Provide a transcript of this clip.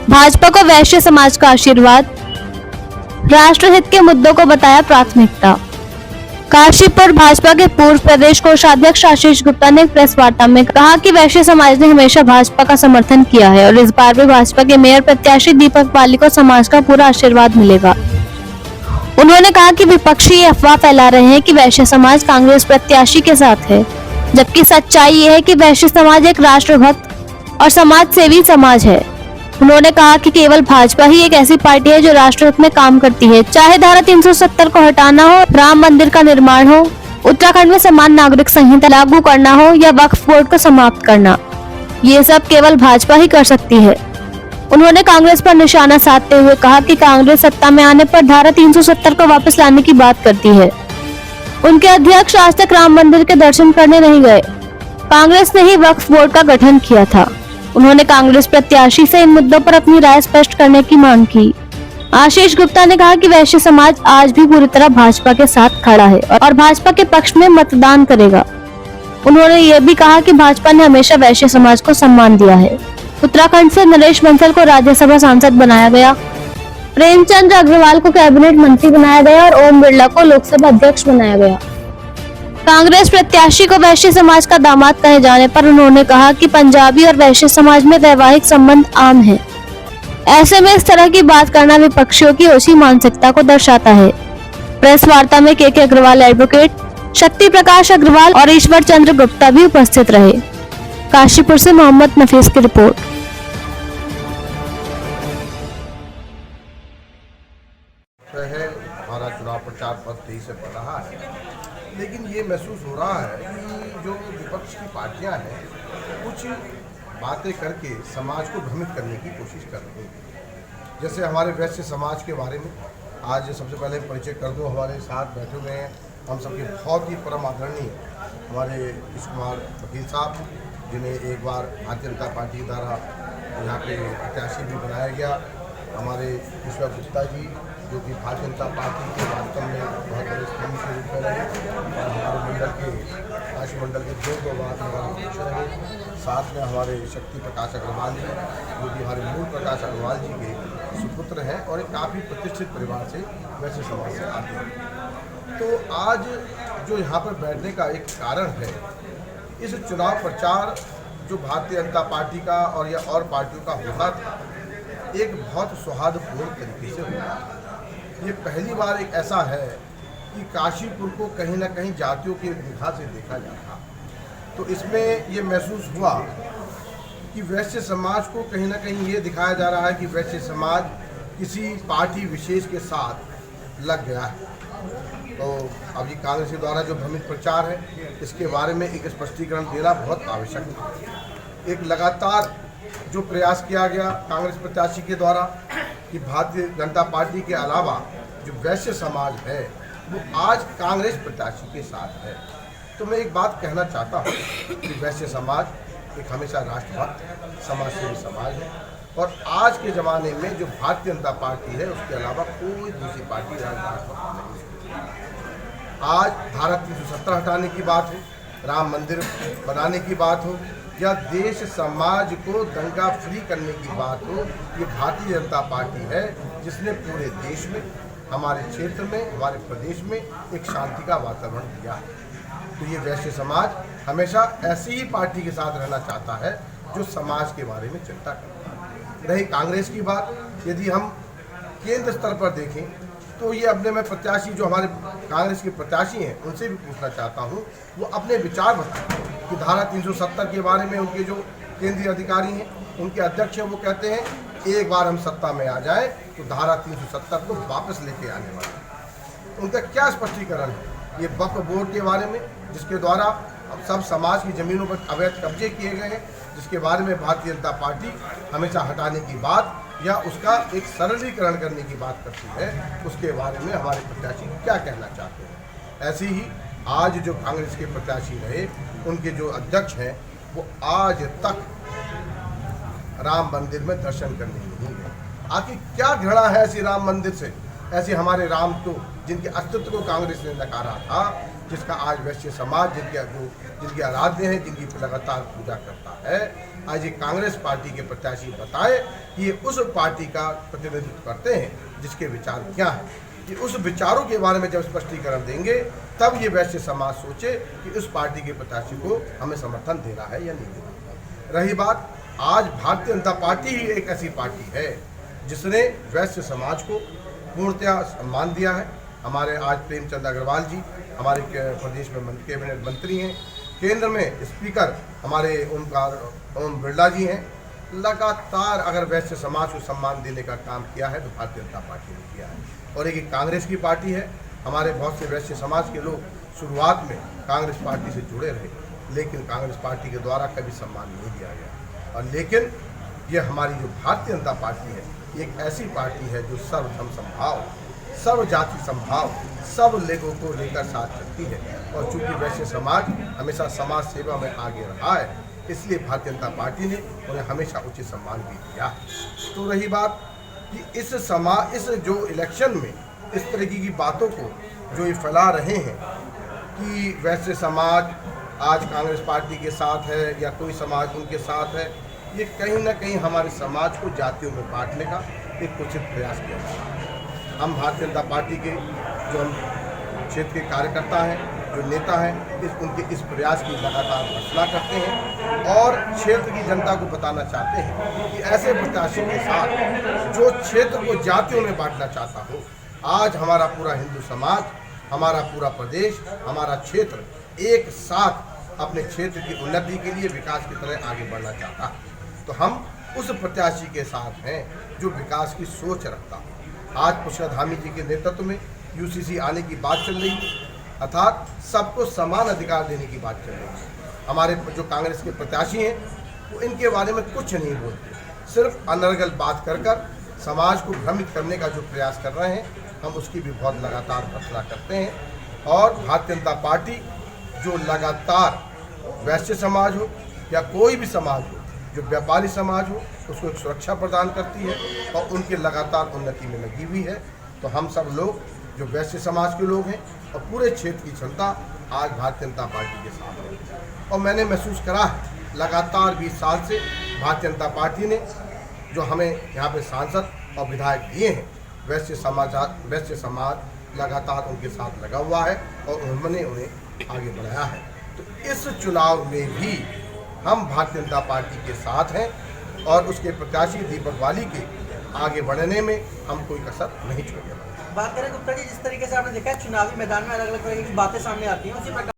भाजपा को वैश्य समाज का आशीर्वाद, राष्ट्रहित के मुद्दों को बताया प्राथमिकता। काशीपुर भाजपा के पूर्व प्रदेश कोषाध्यक्ष आशीष गुप्ता ने प्रेस वार्ता में कहा कि वैश्य समाज ने हमेशा भाजपा का समर्थन किया है और इस बार भी भाजपा के मेयर प्रत्याशी दीपक बाली को समाज का पूरा आशीर्वाद मिलेगा। उन्होंने कहा कि विपक्षी ये अफवाह फैला रहे हैं कि वैश्य समाज कांग्रेस प्रत्याशी के साथ है, जबकि सच्चाई ये है कि वैश्य समाज एक राष्ट्रभक्त और समाज सेवी समाज है। उन्होंने कहा कि केवल भाजपा ही एक ऐसी पार्टी है जो राष्ट्रहित में काम करती है, चाहे धारा 370 को हटाना हो, राम मंदिर का निर्माण हो, उत्तराखंड में समान नागरिक संहिता लागू करना हो या वक्फ बोर्ड को समाप्त करना, ये सब केवल भाजपा ही कर सकती है। उन्होंने कांग्रेस पर निशाना साधते हुए कहा कि कांग्रेस सत्ता में आने पर धारा 370 को वापस लाने की बात करती है। उनके अध्यक्ष आज तक राम मंदिर के दर्शन करने नहीं गए। कांग्रेस ने ही वक्फ बोर्ड का गठन किया था। उन्होंने कांग्रेस प्रत्याशी से इन मुद्दों पर अपनी राय स्पष्ट करने की मांग की। आशीष गुप्ता ने कहा कि वैश्य समाज आज भी पूरी तरह भाजपा के साथ खड़ा है और भाजपा के पक्ष में मतदान करेगा। उन्होंने ये भी कहा कि भाजपा ने हमेशा वैश्य समाज को सम्मान दिया है। उत्तराखंड से नरेश बंसल को राज्यसभा सांसद बनाया गया, प्रेमचंद अग्रवाल को कैबिनेट मंत्री बनाया गया और ओम बिरला को लोकसभा अध्यक्ष बनाया गया। कांग्रेस प्रत्याशी को वैश्य समाज का दामाद कहे जाने पर उन्होंने कहा कि पंजाबी और वैश्य समाज में वैवाहिक संबंध आम है। ऐसे में इस तरह की बात करना विपक्षियों की ओछी मानसिकता को दर्शाता है। प्रेस वार्ता में के अग्रवाल एडवोकेट, शक्ति प्रकाश अग्रवाल और ईश्वर चंद्र गुप्ता भी उपस्थित रहे। काशीपुर से मोहम्मद नफीस की रिपोर्ट। हमारा चुनाव प्रचार पथ तेजी से बढ़ रहा है, लेकिन ये महसूस हो रहा है कि जो विपक्ष की पार्टियां हैं कुछ बातें करके समाज को भ्रमित करने की कोशिश कर रही हैं। जैसे हमारे वैश्य समाज के बारे में आज सबसे पहले परिचय कर दूं। हमारे साथ बैठे हुए हैं हम सबके बहुत ही परम आदरणीय हमारे कृष्ण कुमार वकील साहब, जिन्हें एक बार भारतीय जनता पार्टी द्वारा यहाँ पे प्रत्याशी भी बनाया गया। हमारे ईश्वर गुप्ता जी, जो कि भारतीय जनता पार्टी के वास्तव में बहुत बड़े स्तंभ के रूप में रहे और हमारे मंडल के काशी मंडल के दो बार हमारे अध्यक्ष रहे। साथ में हमारे शक्ति प्रकाश अग्रवाल जी, जो कि हमारे मूल प्रकाश अग्रवाल जी के सुपुत्र हैं और एक काफ़ी प्रतिष्ठित परिवार से वैश्य समाज से आते हैं। तो आज जो यहाँ पर बैठने का एक कारण है, इस चुनाव प्रचार जो भारतीय जनता पार्टी का और या और पार्टियों का होना था, एक बहुत सौहार्दपूर्ण तरीके से हुआ। ये पहली बार एक ऐसा है कि काशीपुर को कहीं ना कहीं जातियों की निगाह से देखा जाता, तो इसमें ये महसूस हुआ कि वैश्य समाज को कहीं ना कहीं ये दिखाया जा रहा है कि वैश्य समाज किसी पार्टी विशेष के साथ लग गया है। तो अभी कांग्रेस के द्वारा जो भ्रमित प्रचार है, इसके बारे में एक स्पष्टीकरण देना बहुत आवश्यक है। एक लगातार जो प्रयास किया गया कांग्रेस प्रत्याशी के द्वारा कि भारतीय जनता पार्टी के अलावा जो वैश्य समाज है वो आज कांग्रेस प्रत्याशी के साथ है। तो मैं एक बात कहना चाहता हूँ कि वैश्य समाज एक हमेशा राष्ट्रभक्त समाज सेवी समाज है और आज के ज़माने में जो भारतीय जनता पार्टी है उसके अलावा कोई दूसरी पार्टी राष्ट्रभक्त नहीं है। आज धारा 370 हटाने की बात हो, राम मंदिर बनाने की बात हो या देश समाज को दंगा फ्री करने की बात हो, ये भारतीय जनता पार्टी है जिसने पूरे देश में, हमारे क्षेत्र में, हमारे प्रदेश में एक शांति का वातावरण दिया है। तो ये वैश्य समाज हमेशा ऐसी ही पार्टी के साथ रहना चाहता है जो समाज के बारे में चिंता करता है। रही कांग्रेस की बात, यदि हम केंद्र स्तर पर देखें तो ये अपने में प्रत्याशी जो हमारे कांग्रेस के प्रत्याशी हैं उनसे भी पूछना चाहता हूँ, वो अपने विचार बताएं कि धारा 370 के बारे में उनके जो केंद्रीय अधिकारी हैं, उनके अध्यक्ष हैं, वो कहते हैं एक बार हम सत्ता में आ जाए तो धारा 370 को वापस लेके आने वाले। उनका क्या स्पष्टीकरण है? ये वक्फ बोर्ड के बारे में, जिसके द्वारा अब सब समाज की ज़मीनों पर अवैध कब्जे किए गए हैं, जिसके बारे में भारतीय जनता पार्टी हमेशा हटाने की बात या उसका एक सरलीकरण करने की बात करती है, उसके बारे में हमारे प्रत्याशी क्या कहना चाहते हैं। ऐसे ही आज जो कांग्रेस के प्रत्याशी रहे, उनके जो अध्यक्ष हैं, वो आज तक राम मंदिर में दर्शन करने नहीं गए। आखिर क्या घृणा है ऐसी राम मंदिर से, ऐसे हमारे राम को जिनके अस्तित्व को कांग्रेस ने नकारा था, जिसका आज वैश्य समाज जिनके आराध्य हैं, जिनकी लगातार पूजा करता है, आज ये कांग्रेस पार्टी के प्रत्याशी बताए कि ये उस पार्टी का प्रतिनिधित्व करते हैं जिसके विचार क्या हैं। कि उस विचारों के बारे में जब स्पष्टीकरण देंगे तब ये वैश्य समाज सोचे कि उस पार्टी के प्रत्याशी को हमें समर्थन देना है या नहीं देना। रही बात, आज भारतीय जनता पार्टी ही एक ऐसी पार्टी है जिसने वैश्य समाज को पूर्णतया सम्मान दिया है। हमारे आज प्रेमचंद अग्रवाल जी हमारे प्रदेश में कैबिनेट मंत्री हैं, केंद्र में स्पीकर हमारे ओम बिरला जी हैं। लगातार अगर वैश्य समाज को सम्मान देने का काम किया है तो भारतीय जनता पार्टी ने किया है। और एक कांग्रेस की पार्टी है, हमारे बहुत से वैश्य समाज के लोग शुरुआत में कांग्रेस पार्टी से जुड़े रहे, लेकिन कांग्रेस पार्टी के द्वारा कभी सम्मान नहीं दिया गया। और लेकिन ये हमारी जो भारतीय जनता पार्टी है, ये एक ऐसी पार्टी है जो सर्वधर्म समभाव, सर्व जाति समभाव, सब लोगों को लेकर साथ चलती है। और चूंकि वैश्य समाज हमेशा समाज सेवा में आगे रहा है, इसलिए भारतीय जनता पार्टी ने उन्हें हमेशा उचित सम्मान भी दिया। तो रही बात कि इस जो इलेक्शन में इस तरीके की बातों को जो ये फैला रहे हैं कि वैश्य समाज आज कांग्रेस पार्टी के साथ है या कोई समाज उनके साथ है, ये कहीं ना कहीं हमारे समाज को जातियों में बांटने का एक कुचित प्रयास किया जा रहा है। हम भारतीय जनता पार्टी के जो हम क्षेत्र के कार्यकर्ता हैं, जो नेता हैं, उनके इस प्रयास की लगातार भर्त्सना करते हैं और क्षेत्र की जनता को बताना चाहते हैं कि ऐसे प्रत्याशी के साथ जो क्षेत्र को जातियों में बांटना चाहता हो, आज हमारा पूरा हिंदू समाज, हमारा पूरा प्रदेश, हमारा क्षेत्र एक साथ अपने क्षेत्र की उन्नति के लिए विकास की तरह आगे बढ़ना चाहता है। तो हम उस प्रत्याशी के साथ हैं जो विकास की सोच रखता है। आज पुष्कर धामी जी के नेतृत्व में यूसीसी आने की बात चल रही है, अर्थात सबको समान अधिकार देने की बात चल रही है। हमारे जो कांग्रेस के प्रत्याशी हैं वो इनके बारे में कुछ नहीं बोलते, सिर्फ अनर्गल बात कर समाज को भ्रमित करने का जो प्रयास कर रहे हैं, हम उसकी भी बहुत लगातार भर्त्सना करते हैं। और भारतीय जनता पार्टी जो लगातार वैश्य समाज हो या कोई भी समाज हो, जो व्यापारी समाज हो, उसको एक सुरक्षा प्रदान करती है और उनके लगातार उन्नति में लगी हुई है। तो हम सब लोग जो वैश्य समाज के लोग हैं और पूरे क्षेत्र की जनता आज भारतीय जनता पार्टी के साथ है। और मैंने महसूस करा है लगातार 20 साल से भारतीय जनता पार्टी ने जो हमें यहाँ पे सांसद और विधायक दिए हैं, वैश्य समाज लगातार उनके साथ लगा हुआ है और उन्होंने उन्हें आगे बढ़ाया है। तो इस चुनाव में भी हम भारतीय जनता पार्टी के साथ हैं और उसके प्रत्याशी दीपक बाली के आगे बढ़ने में हम कोई कसर नहीं छोड़ेंगे। बात करें गुप्ता जी, जिस तरीके से आपने देखा है चुनावी मैदान में अलग अलग तरह की बातें सामने आती हैं, उसी प्रकार